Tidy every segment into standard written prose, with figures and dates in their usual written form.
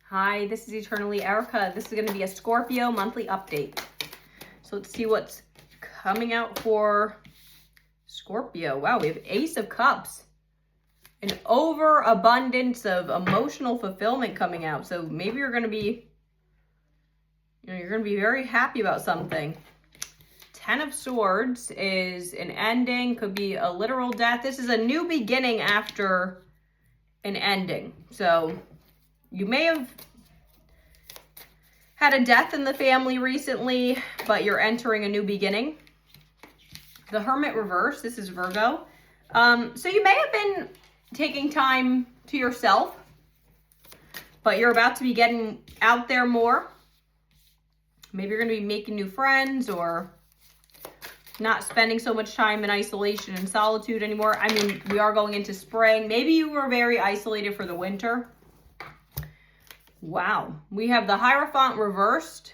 Hi, this is Eternally Erica. This is going to be a Scorpio monthly update. So let's see what's coming out for Scorpio. Wow, we have Ace of Cups. An overabundance of emotional fulfillment coming out. So maybe you're going to be, you're going to be very happy about something. Ten of Swords is an ending, could be a literal death. This is a new beginning after an ending. So you may have had a death in the family recently, but you're entering a new beginning. The Hermit reverse, this is Virgo. So you may have been taking time to yourself, but you're about to be getting out there more. Maybe you're going to be making new friends or not spending so much time in isolation and solitude anymore. I mean, we are going into spring. Maybe you were very isolated for the winter. Wow. We have the Hierophant reversed.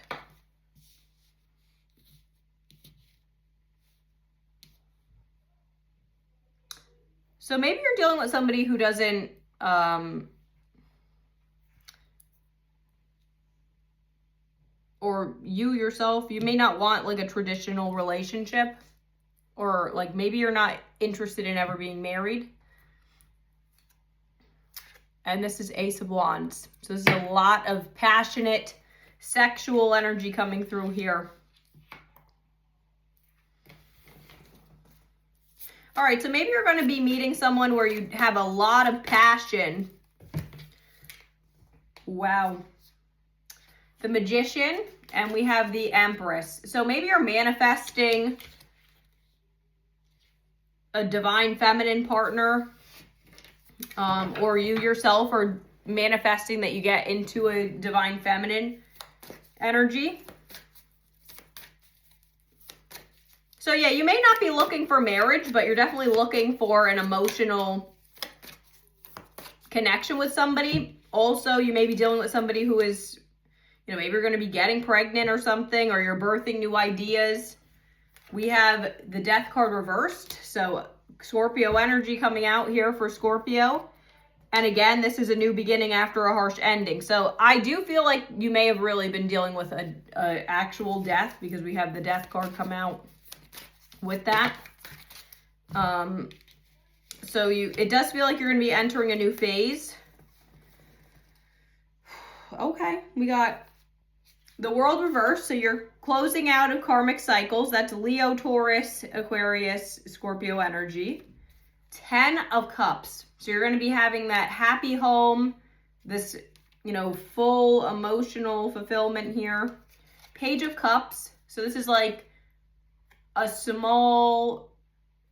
So maybe you're dealing with somebody who doesn't, or you yourself, you may not want like a traditional relationship, or like maybe you're not interested in ever being married. And this is Ace of Wands. So this is a lot of passionate sexual energy coming through here. All right, so maybe you're going to be meeting someone where you have a lot of passion. Wow. The Magician, and we have the Empress. So maybe you're manifesting a divine feminine partner, or you yourself are manifesting that you get into a divine feminine energy. So yeah, you may not be looking for marriage, but you're definitely looking for an emotional connection with somebody. Also, you may be dealing with somebody who is, you know, maybe you're going to be getting pregnant or something, or you're birthing new ideas. We have the Death card reversed. So Scorpio energy coming out here for Scorpio. And again, this is a new beginning after a harsh ending. So I do feel like you may have really been dealing with a actual death, because we have the Death card come out with that. So it does feel like you're going to be entering a new phase. Okay, we got the World reverse. So you're closing out of karmic cycles. That's Leo, Taurus, Aquarius, Scorpio energy. 10 of Cups. So you're going to be having that happy home, this, you know, full emotional fulfillment here. Page of Cups. So this is like a small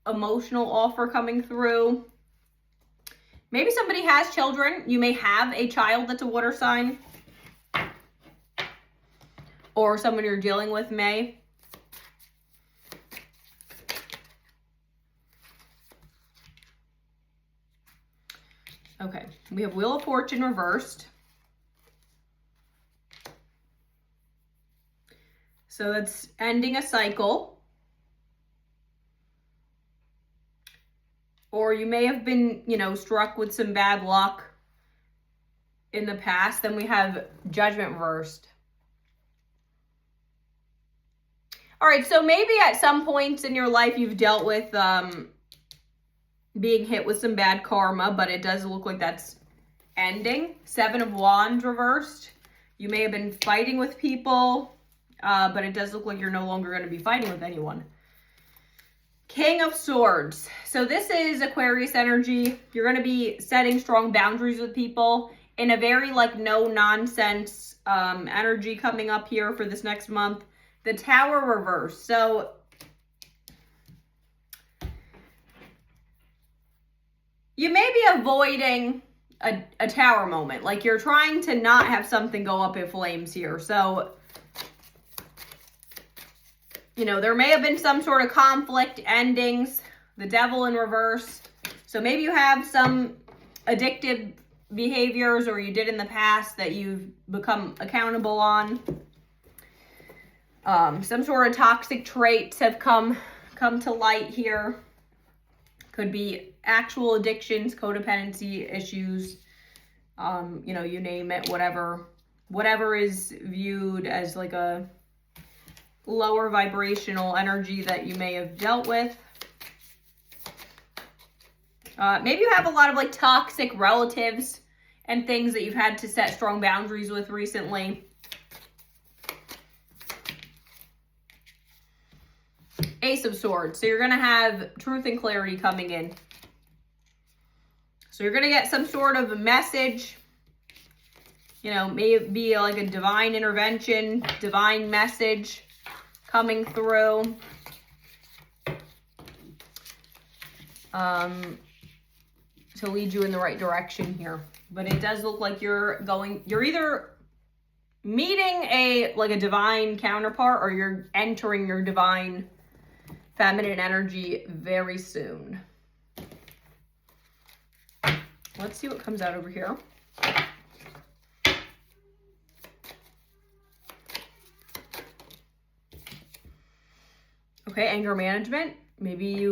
emotional offer coming through. Maybe somebody has children. You may have a child that's a water sign, or someone you're dealing with may. Okay, we have Wheel of Fortune reversed. So that's ending a cycle. Or you may have been, you know, struck with some bad luck in the past. Then we have Judgment reversed. All right, so maybe at some points in your life you've dealt with being hit with some bad karma, but it does look like that's ending. 7 of Wands reversed. You may have been fighting with people, but it does look like you're no longer going to be fighting with anyone. King of Swords. So this is Aquarius energy. You're going to be setting strong boundaries with people in a very like no nonsense energy coming up here for this next month. The Tower reverse. So you may be avoiding a tower moment. Like you're trying to not have something go up in flames here. So, you know, there may have been some sort of conflict endings. The Devil in reverse. So maybe you have some addictive behaviors, or you did in the past, that you've become accountable on. Some sort of toxic traits have come to light here. Could be actual addictions, codependency issues, You know, you name it, whatever is viewed as like a lower vibrational energy that you may have dealt with. Maybe you have a lot of like toxic relatives and things that you've had to set strong boundaries with recently. Ace of Swords. So you're going to have truth and clarity coming in. So you're going to get some sort of a message. You know, maybe like a divine intervention, divine message coming through. To lead you in the right direction here. But it does look like you're either meeting a divine counterpart, or you're entering your divine feminine energy very soon. Let's see what comes out over here. Okay, anger management. Maybe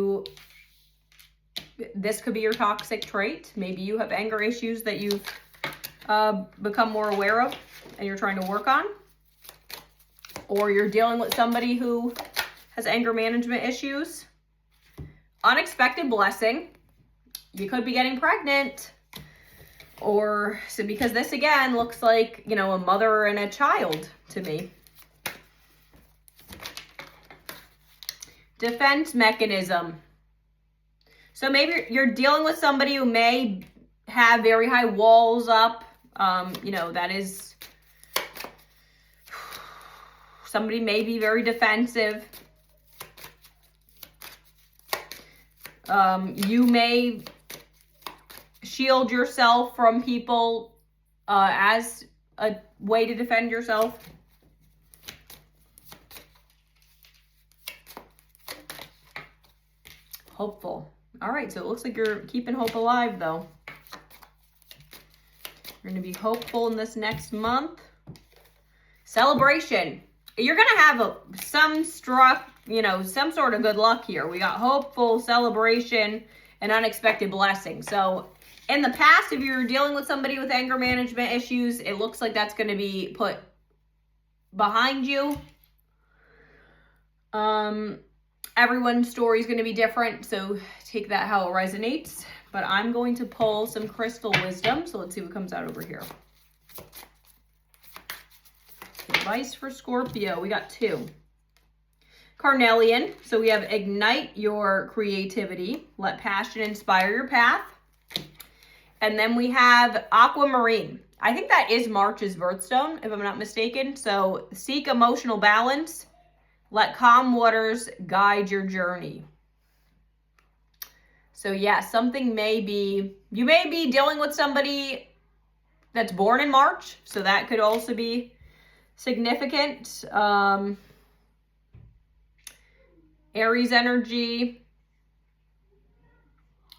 this could be your toxic trait. Maybe you have anger issues that you've become more aware of and you're trying to work on. Or you're dealing with somebody who has anger management issues. Unexpected blessing. You could be getting pregnant. Or, so because this again looks like, you know, a mother and a child to me. Defense mechanism. So maybe you're dealing with somebody who may have very high walls up. You know, that is, somebody may be very defensive. You may shield yourself from people as a way to defend yourself. Hopeful. All right, so it looks like you're keeping hope alive, though. You're going to be hopeful in this next month. Celebration. You're going to have some sort of good luck here. We got hopeful, celebration, and unexpected blessing. So in the past, if you're dealing with somebody with anger management issues, it looks like that's going to be put behind you. Everyone's story is going to be different, so take that how it resonates. But I'm going to pull some crystal wisdom, so let's see what comes out over here. Advice for Scorpio. We got 2. Carnelian. So we have ignite your creativity. Let passion inspire your path. And then we have aquamarine. I think that is March's birthstone, if I'm not mistaken. So seek emotional balance. Let calm waters guide your journey. So yeah, you may be dealing with somebody that's born in March. So that could also be significant. Aries energy,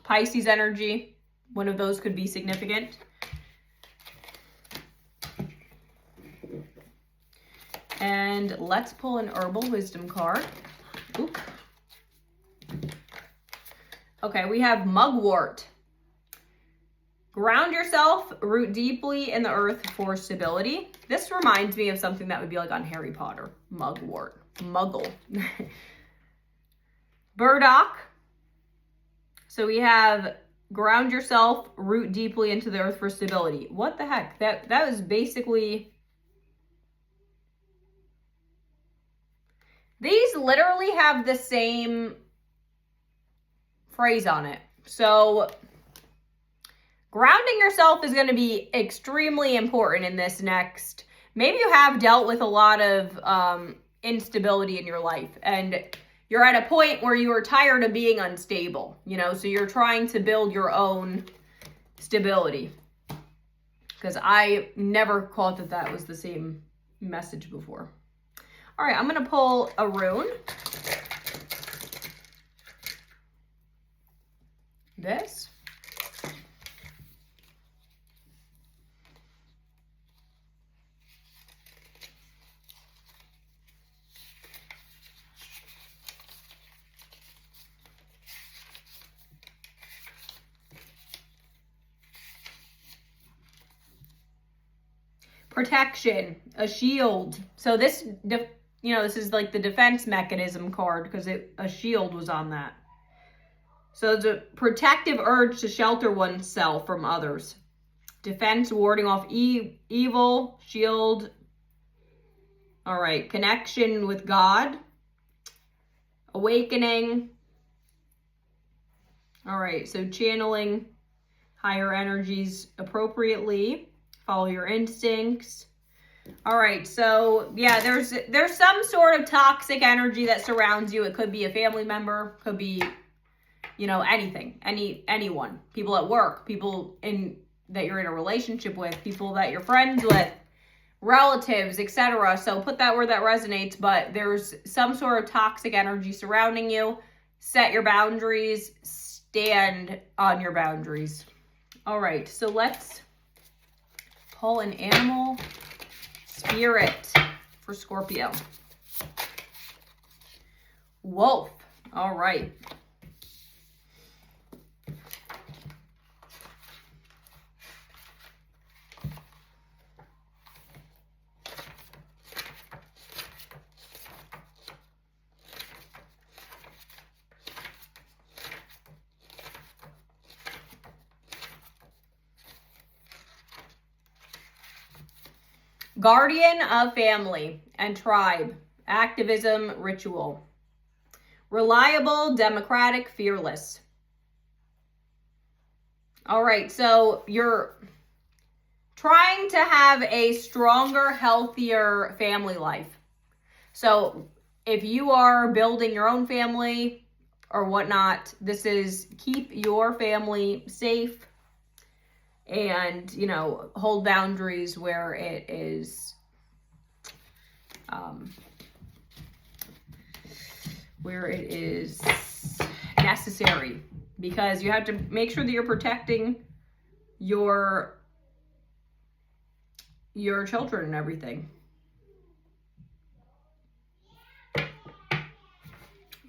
Pisces energy. One of those could be significant. And let's pull an herbal wisdom card. Oop. Okay, we have mugwort. Ground yourself, root deeply in the earth for stability. This reminds me of something that would be like on Harry Potter. Mugwort. Muggle. Burdock. So we have ground yourself, root deeply into the earth for stability. What the heck? That was basically... These literally have the same phrase on it. So grounding yourself is going to be extremely important in this next. Maybe you have dealt with a lot of instability in your life, and you're at a point where you are tired of being unstable, you know, so you're trying to build your own stability. Because I never caught that was the same message before. All right, I'm going to pull a rune. This. Protection, a shield. So this, this is like the defense mechanism card because a shield was on that. So it's a protective urge to shelter oneself from others. Defense, warding off evil, shield. All right, connection with God. Awakening. All right, so channeling higher energies appropriately. Follow your instincts. All right, so yeah, there's some sort of toxic energy that surrounds you. It could be a family member, could be, anything, anyone, people at work, people that you're in a relationship with, people that you're friends with, relatives, etc. So put that where that resonates, but there's some sort of toxic energy surrounding you. Set your boundaries, stand on your boundaries. All right, so let's pull an animal spirit for Scorpio. Wolf. All right. Guardian of family and tribe, activism, ritual. Reliable, democratic, fearless. All right, so you're trying to have a stronger, healthier family life. So if you are building your own family or whatnot, this is keep your family safe. And, hold boundaries where it is, necessary, because you have to make sure that you're protecting your children and everything.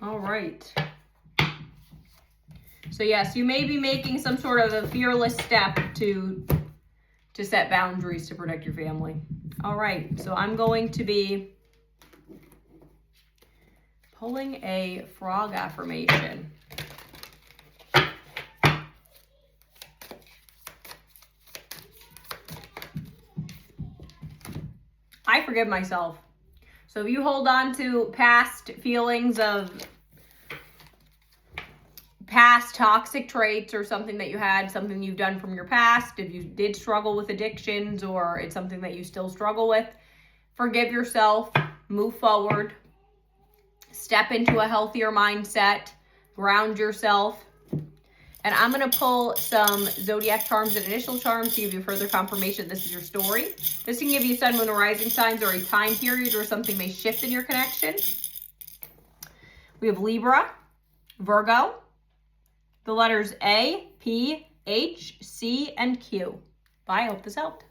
All right. So yes, you may be making some sort of a fearless step to set boundaries to protect your family. All right, so I'm going to be pulling a frog affirmation. I forgive myself. So if you hold on to past feelings of past toxic traits or something that you had, something you've done from your past, if you did struggle with addictions or it's something that you still struggle with, forgive yourself, move forward, step into a healthier mindset, ground yourself. And I'm going to pull some zodiac charms and initial charms to give you further confirmation this is your story. This can give you sun, moon, or rising signs or a time period where something may shift in your connection. We have Libra, Virgo, the letters A, P, H, C, and Q. Bye. I hope this helped.